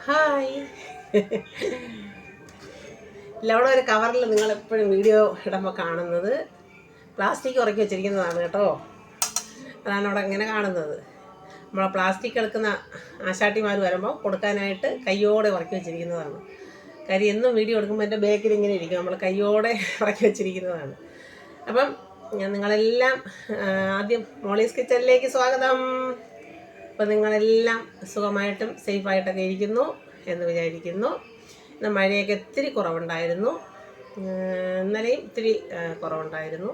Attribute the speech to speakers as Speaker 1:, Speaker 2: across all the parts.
Speaker 1: Hi. ഇവിടെ ഒരു കവറിൽ നിങ്ങൾ എപ്പോഴും വീഡിയോ ഇടുമ്പോൾ കാണുന്നത് പ്ലാസ്റ്റിക് ഉറക്കി വെച്ചിരിക്കുന്നതാണ് കേട്ടോ. അതാണ് അവിടെ ഇങ്ങനെ കാണുന്നത്. നമ്മളെ പ്ലാസ്റ്റിക് എടുക്കുന്ന ആശാട്ടിമാർ വരുമ്പോൾ കൊടുക്കാനായിട്ട് കയ്യോടെ ഉറക്കി വെച്ചിരിക്കുന്നതാണ്. കാര്യം എന്നും വീഡിയോ എടുക്കുമ്പോൾ എൻ്റെ ബാക്കിൽ ഇങ്ങനെ ഇരിക്കും, നമ്മൾ കയ്യോടെ ഉറക്കി വെച്ചിരിക്കുന്നതാണ്. അപ്പം നിങ്ങളെല്ലാം ആദ്യം മോളീസ് കിച്ചണിലേക്ക് സ്വാഗതം. അപ്പോൾ നിങ്ങളെല്ലാം സുഖമായിട്ടും സേഫായിട്ടൊക്കെ ഇരിക്കുന്നു എന്ന് വിചാരിക്കുന്നു. ഇന്ന് മഴയൊക്കെ ഇത്തിരി കുറവുണ്ടായിരുന്നു, ഇന്നലെയും ഇത്തിരി കുറവുണ്ടായിരുന്നു.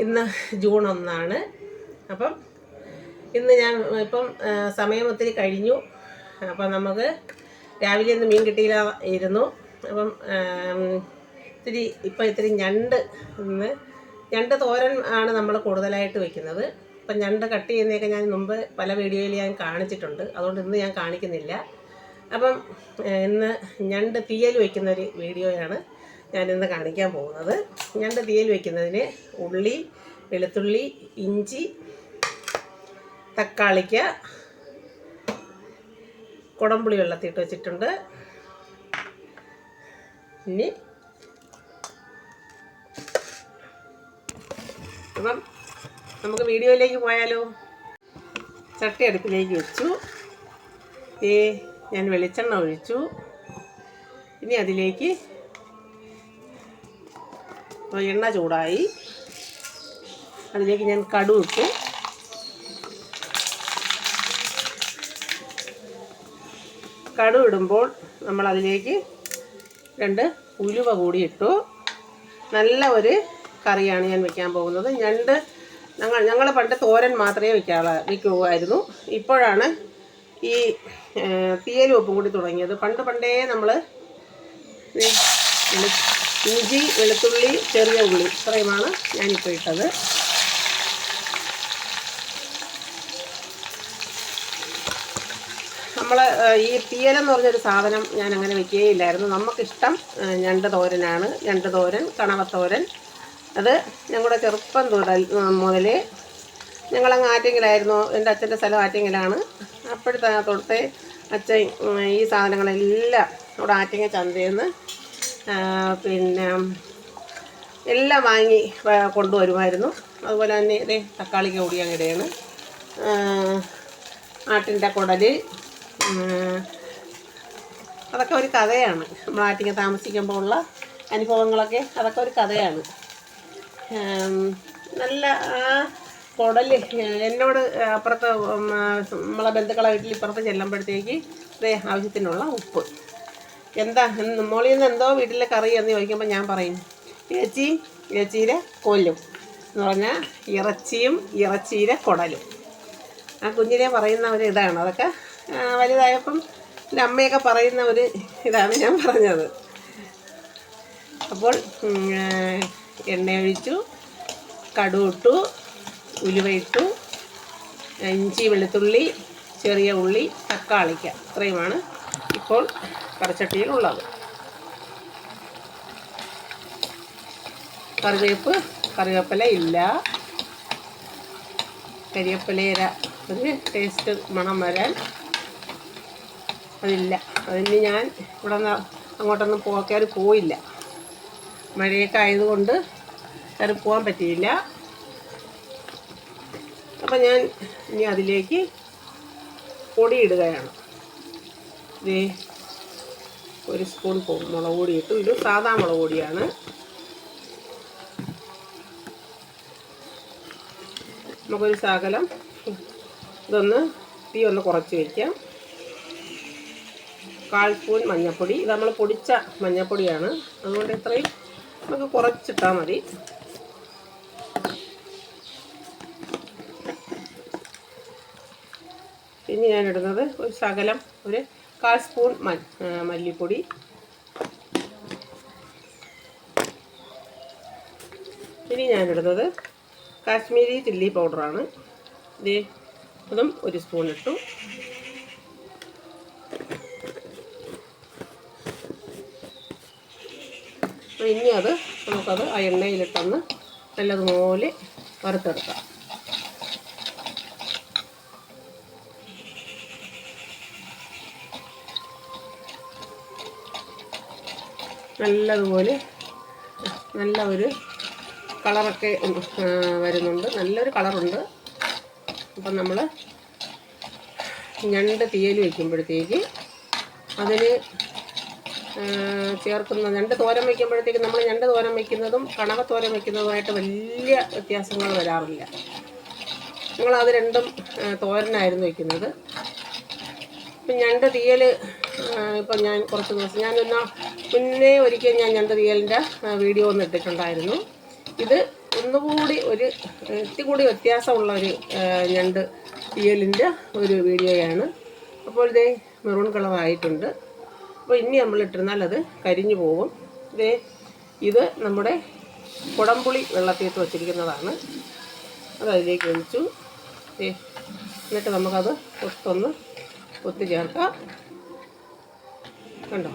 Speaker 1: ഇന്ന് ജൂൺ 1. അപ്പം ഇന്ന് ഞാൻ ഇപ്പം സമയം ഒത്തിരി കഴിഞ്ഞു. അപ്പം നമുക്ക് രാവിലെ ഒന്നും മീൻ കിട്ടിയിരുന്നു. അപ്പം ഇത്തിരി ഞണ്ട് തോരൻ ആണ് നമ്മൾ കൂടുതലായിട്ട് വയ്ക്കുന്നത്. അപ്പം ഞണ്ട് കട്ട് ചെയ്യുന്നതൊക്കെ ഞാൻ മുമ്പ് പല വീഡിയോയിൽ ഞാൻ കാണിച്ചിട്ടുണ്ട്, അതുകൊണ്ട് ഇന്ന് ഞാൻ കാണിക്കുന്നില്ല. അപ്പം ഇന്ന് ഞണ്ട് തീയൽ വയ്ക്കുന്നൊരു വീഡിയോയാണ് ഞാനിന്ന് കാണിക്കാൻ പോകുന്നത്. ഞണ്ട് തീയൽ വയ്ക്കുന്നതിന് ഉള്ളി, വെളുത്തുള്ളി, ഇഞ്ചി, തക്കാളിക്ക, കുടംപുളി വെള്ളത്തിട്ട് വെച്ചിട്ടുണ്ട്. ഇനി അപ്പം നമുക്ക് വീഡിയോയിലേക്ക് പോയാലോ. ചട്ടി അടുപ്പിലേക്ക് വെച്ചു. ഞാൻ വെളിച്ചെണ്ണ ഒഴിച്ചു. ഇനി അതിലേക്ക് എണ്ണ ചൂടായി, അതിലേക്ക് ഞാൻ കടുക് ഇട്ടു. കടുക് ഇടുമ്പോൾ നമ്മൾ അതിലേക്ക് 2 ഉലുവ കൂടി ഇട്ടു. നല്ല ഒരു കറിയാണ് ഞാൻ വെക്കാൻ പോകുന്നത്. ഞങ്ങൾ പണ്ട് തോരൻ മാത്രമേ വയ്ക്കുമായിരുന്നു. ഇപ്പോഴാണ് ഈ തീയലും ഉപ്പും കൂടി തുടങ്ങിയത്. പണ്ടേ നമ്മൾ ഇഞ്ചി, വെളുത്തുള്ളി, ചെറിയ ഉള്ളി ഇത്രയുമാണ് ഞാനിപ്പോൾ ഇട്ടത്. നമ്മൾ ഈ തീയലെന്ന് പറഞ്ഞൊരു സാധനം ഞാൻ അങ്ങനെ വയ്ക്കുകയില്ലായിരുന്നു. നമുക്കിഷ്ടം ഞണ്ട് തോരനാണ്. ഞണ്ട് തോരൻ, കണവത്തോരൻ. അത് ഞങ്ങളുടെ ചെറുപ്പം മുതലേ ഞങ്ങളങ്ങ് ആറ്റിങ്ങലായിരുന്നു. എൻ്റെ അച്ഛൻ്റെ സ്ഥലം ആറ്റിങ്ങലാണ്. അപ്പോഴത്തെ തൊട്ടേ അച്ഛൻ ഈ സാധനങ്ങളെല്ലാം അവിടെ ആറ്റിങ്ങ ചന്തയിൽ നിന്ന് പിന്നെ എല്ലാം വാങ്ങി കൊണ്ടുവരുമായിരുന്നു. അതുപോലെ തന്നെ ഇതേ തക്കാളിക്ക് കൂടി അങ്ങനെയാണ്. ആട്ടിൻ്റെ കുടൽ, അതൊക്കെ ഒരു കഥയാണ്. നമ്മൾ ആറ്റിങ്ങ താമസിക്കുമ്പോൾ ഉള്ള അനുഭവങ്ങളൊക്കെ അതൊക്കെ ഒരു കഥയാണ്. നല്ല കുടൽ എന്നോട് അപ്പുറത്ത് നമ്മളെ ബന്ധുക്കളെ വീട്ടിൽ ഇപ്പുറത്ത് ചെല്ലുമ്പോഴത്തേക്ക് ആവശ്യത്തിനുള്ള ഉപ്പ്, എന്താ മോളിൽ നിന്ന് എന്തോ വീട്ടിലെ കറി എന്ന് ചോദിക്കുമ്പോൾ ഞാൻ പറയും ഇറച്ചിയുടെ കൊല്ലും എന്ന് പറഞ്ഞാൽ ഇറച്ചിയുടെ കുടലും. ആ കുഞ്ഞിനെ പറയുന്ന ഒരു ഇതാണ്. അതൊക്കെ വലുതായപ്പം എൻ്റെ അമ്മയൊക്കെ പറയുന്ന ഒരു ഇതാണ് ഞാൻ പറഞ്ഞത്. അപ്പോൾ എണ്ണ ഒഴിച്ചു, കടുക് ഇട്ടു, ഉലുവ ഇട്ടു, ഇഞ്ചി, വെളുത്തുള്ളി, ചെറിയ ഉള്ളി, തക്കാളിക്ക ഇത്രയുമാണ് ഇപ്പോൾ കറിച്ചട്ടിയിലുള്ളത്. കറിവേപ്പില ഇല്ല. കരിവേപ്പില ഒരു ടേസ്റ്റ് മണം വരാൻ അതില്ല. അതിന് ഞാൻ ഇവിടെ നിന്ന് അങ്ങോട്ടൊന്നും കയറി പോയില്ല. മഴയൊക്കെ ആയതുകൊണ്ട് കയറി പോകാൻ പറ്റിയില്ല. അപ്പം ഞാൻ ഇനി അതിലേക്ക് പൊടി ഇടുകയാണ്. ഇത് 1 സ്പൂൺ മുളക് പൊടി ഇട്ടു. ഇത് സാധാ മുളക് പൊടിയാണ്. നമുക്കൊരു ശകലം തീ ഒന്ന് കുറച്ച് വയ്ക്കാം. 1/4 സ്പൂൺ മഞ്ഞൾപ്പൊടി. ഇത് നമ്മൾ പൊടിച്ച മഞ്ഞൾപ്പൊടിയാണ്, അതുകൊണ്ട് ഇത്രയും നമുക്ക് കുറച്ചിട്ടാൽ മതി. ഇനി ഞാനിടുന്നത് ഒരു ശകലം 1/4 സ്പൂൺ മല്ലിപ്പൊടി. ഇനി ഞാനിടുന്നത് കാശ്മീരി ചില്ലി പൗഡറാണ്. അതും 1 സ്പൂൺ ഇട്ടു. ഇനി നമുക്കത് ആ എണ്ണയിലിട്ടൊന്ന് നല്ലതുപോലെ വറുത്തെടുക്കാം. നല്ലതുപോലെ നല്ല ഒരു കളറൊക്കെ വരുന്നുണ്ട്, നല്ലൊരു കളറുണ്ട്. അപ്പം നമ്മൾ ഞണ്ട് തീയൽ വയ്ക്കുമ്പോഴത്തേക്ക് അതിന് ചേർക്കുന്ന ഞണ്ട് തോരൻ വയ്ക്കുമ്പോഴത്തേക്ക് നമ്മൾ ഞണ്ട് തോരൻ വയ്ക്കുന്നതും കണവത്തോരൻ വയ്ക്കുന്നതുമായിട്ട് വലിയ വ്യത്യാസങ്ങൾ വരാറില്ല. ഞങ്ങളത് രണ്ടും തോരനായിരുന്നു വയ്ക്കുന്നത്. ഇപ്പം ഞണ്ട് തീയൽ ഇപ്പം ഞാൻ കുറച്ച് ദിവസം മുന്നേ ഒരിക്കൽ ഞാൻ ഞണ്ട് തീയലിൻ്റെ വീഡിയോ ഒന്ന് ഇട്ടിട്ടുണ്ടായിരുന്നു. ഇത് ഒന്നുകൂടി ഇത്തിരി കൂടി വ്യത്യാസമുള്ള ഒരു ഞണ്ട് തീയലിൻ്റെ ഒരു വീഡിയോയാണ്. അപ്പോൾ ഇതേ മെറൂൺ കളറായിട്ടുണ്ട്. അപ്പോൾ ഇനി നമ്മൾ ഇട്ടിരുന്നാൽ അത് കരിഞ്ഞു പോകും. ഇത് നമ്മുടെ കുടംപുളി വെള്ളത്തിയിട്ട് വച്ചിരിക്കുന്നതാണ്. അത് അതിലേക്ക് ഒഴിച്ചു. എന്നിട്ട് നമുക്കത് ഒത്തു ചേർക്കാം. കണ്ടോ?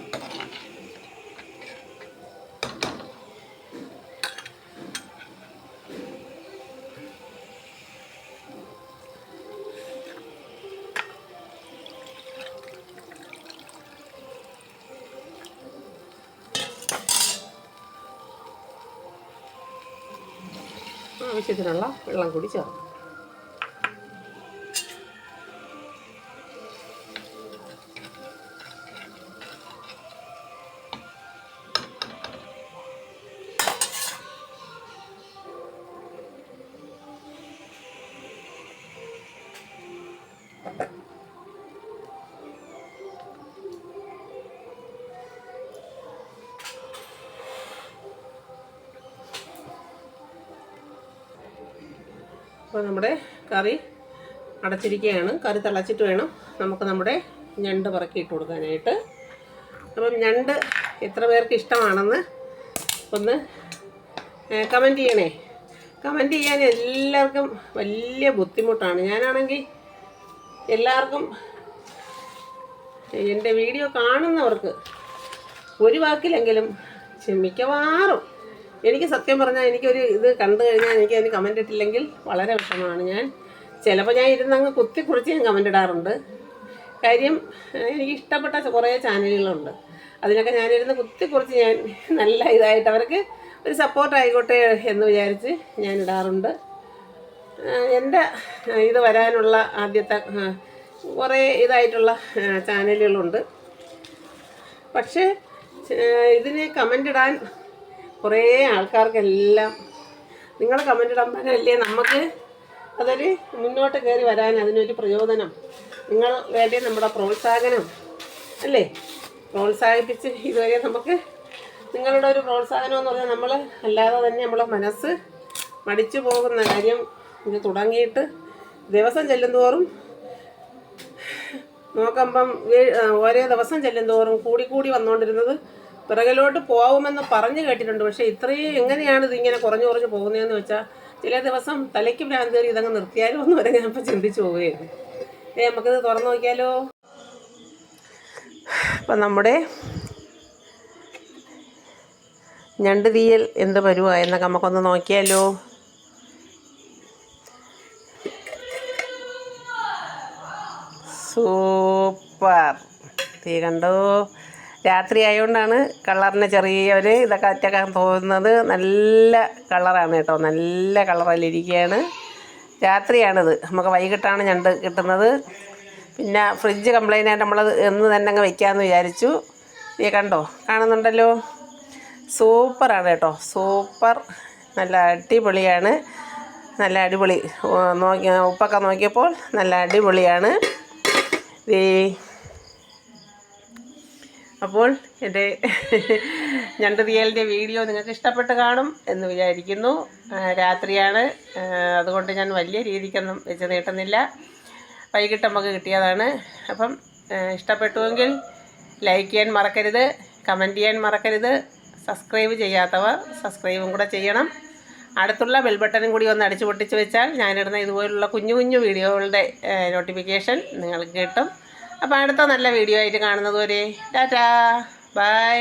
Speaker 1: ആവശ്യത്തിനുള്ള വെള്ളം കൂടി ചേർക്കും. അപ്പോൾ നമ്മുടെ കറി അടച്ചിരിക്കുകയാണ്. കറി തിളച്ചിട്ട് വേണം നമുക്ക് നമ്മുടെ ഞണ്ട് പറക്കിയിട്ട് കൊടുക്കാനായിട്ട്. അപ്പം ഞണ്ട് എത്ര പേർക്ക് ഇഷ്ടമാണെന്ന് ഒന്ന് കമൻറ്റ് ചെയ്യണേ. കമൻറ്റ് ചെയ്യാൻ എല്ലാവർക്കും വലിയ ബുദ്ധിമുട്ടാണ്. ഞാനാണെങ്കിൽ എല്ലാവർക്കും എൻ്റെ വീഡിയോ കാണുന്നവർക്ക് ഒരു വാക്കിലെങ്കിലും മിക്കവാറും എനിക്ക് സത്യം പറഞ്ഞാൽ എനിക്കൊരു ഇത് കണ്ടു കഴിഞ്ഞാൽ എനിക്കതിന് കമൻ്റ് ഇട്ടില്ലെങ്കിൽ വളരെ വിഷമമാണ്. ചിലപ്പോൾ ഞാൻ ഇരുന്നങ്ങ് കുറിച്ച് ഞാൻ കമൻ്റ് ഇടാറുണ്ട്. കാര്യം എനിക്ക് ഇഷ്ടപ്പെട്ട കുറേ ചാനലുകളുണ്ട്. അതിനൊക്കെ ഞാനിരുന്ന് കുറിച്ച് ഞാൻ നല്ല ഇതായിട്ട് അവർക്ക് ഒരു സപ്പോർട്ടായിക്കോട്ടെ എന്ന് വിചാരിച്ച് ഞാൻ ഇടാറുണ്ട്. എൻ്റെ ഇത് വരാനുള്ള ആദ്യത്തെ കുറേ ഇതായിട്ടുള്ള ചാനലുകളുണ്ട്. പക്ഷേ ഇതിന് കമൻ്റ് ഇടാൻ കുറേ ആൾക്കാർക്കെല്ലാം നിങ്ങൾ കമൻ്റ് ഇടുമ്പോഴല്ലേ നമുക്ക് അതൊരു മുന്നോട്ട് കയറി വരാൻ അതിനൊരു പ്രചോദനം. നിങ്ങൾ വേണ്ടി നമ്മുടെ പ്രോത്സാഹനം അല്ലേ? പ്രോത്സാഹിപ്പിച്ച് ഇതുവരെ നമുക്ക് നിങ്ങളുടെ ഒരു പ്രോത്സാഹനം എന്ന് പറഞ്ഞാൽ നമ്മൾ അല്ലാതെ തന്നെ നമ്മളെ മനസ്സ് മടിച്ചു പോകുന്ന കാര്യം. ഇത് തുടങ്ങിയിട്ട് ദിവസം ചെല്ലുന്തോറും നോക്കുമ്പം ഓരോ ദിവസം ചെല്ലുന്തോറും കൂടി വന്നുകൊണ്ടിരുന്നത് പിറകിലോട്ട് പോകുമെന്ന് പറഞ്ഞു കേട്ടിട്ടുണ്ട്. പക്ഷേ ഇത്രയും എങ്ങനെയാണ് ഇതിങ്ങനെ കുറഞ്ഞു പോകുന്നതെന്ന് വെച്ചാൽ ചില ദിവസം തലയ്ക്ക് ഭ്രാന്ത് കയറി ഇതങ്ങ് നിർത്തിയാലോ എന്ന് വരെ ഞാനിപ്പോൾ ചിന്തിച്ച് പോവുകയാണ്. നമുക്കിത് തുറന്നു നോക്കിയാലോ? അപ്പം നമ്മുടെ ഞണ്ട് തീയൽ എന്ത് പരുവാ എന്നൊക്കെ നമുക്കൊന്ന് നോക്കിയാലോ? സൂപ്പർ! തീ കണ്ടോ? രാത്രി ആയതുകൊണ്ടാണ് കളറിന് ചെറിയൊരു ഇതൊക്കെ അറ്റക്കാൻ തോന്നുന്നത്. നല്ല കളറാണ് കേട്ടോ, നല്ല കളറിലിരിക്കുകയാണ്. രാത്രിയാണിത്, നമുക്ക് വൈകിട്ടാണ് ഞണ്ട് കിട്ടുന്നത്. പിന്നെ ഫ്രിഡ്ജ് കംപ്ലൈൻ്റ് ആയിട്ട് നമ്മളത് എന്ന് തന്നെ അങ്ങ് വയ്ക്കാമെന്ന് വിചാരിച്ചു. ഈ കണ്ടോ, കാണുന്നുണ്ടല്ലോ? സൂപ്പറാണ് കേട്ടോ, സൂപ്പർ. നല്ല അടിപൊളിയാണ്, നല്ല അടിപൊളി. ഉപ്പൊക്കെ നോക്കിയപ്പോൾ നല്ല അടിപൊളിയാണ്. അപ്പോൾ എൻ്റെ ഞണ്ട് തീയലിൻ്റെ വീഡിയോ നിങ്ങൾക്ക് ഇഷ്ടപ്പെട്ട് കാണും എന്ന് വിചാരിക്കുന്നു. രാത്രിയാണ്, അതുകൊണ്ട് ഞാൻ വലിയ രീതിക്കൊന്നും വെച്ച് നീട്ടുന്നില്ല. വൈകിട്ട് നമുക്ക് കിട്ടിയതാണ്. അപ്പം ഇഷ്ടപ്പെട്ടുവെങ്കിൽ ലൈക്ക് ചെയ്യാൻ മറക്കരുത്, കമൻറ്റ് ചെയ്യാൻ മറക്കരുത്. സബ്സ്ക്രൈബ് ചെയ്യാത്തവർ സബ്സ്ക്രൈബും കൂടെ ചെയ്യണം. അടുത്തുള്ള ബെൽ ബട്ടണും കൂടി ഒന്ന് അടിച്ചു പൊട്ടിച്ച് വെച്ചാൽ ഞാനിടുന്ന ഇതുപോലുള്ള കുഞ്ഞു കുഞ്ഞു വീഡിയോകളുടെ നോട്ടിഫിക്കേഷൻ നിങ്ങൾക്ക് കിട്ടും. അപ്പോൾ അടുത്ത നല്ല വീഡിയോ ആയിട്ട് കാണുന്നത് വരെ ടാറ്റാ, ബൈ.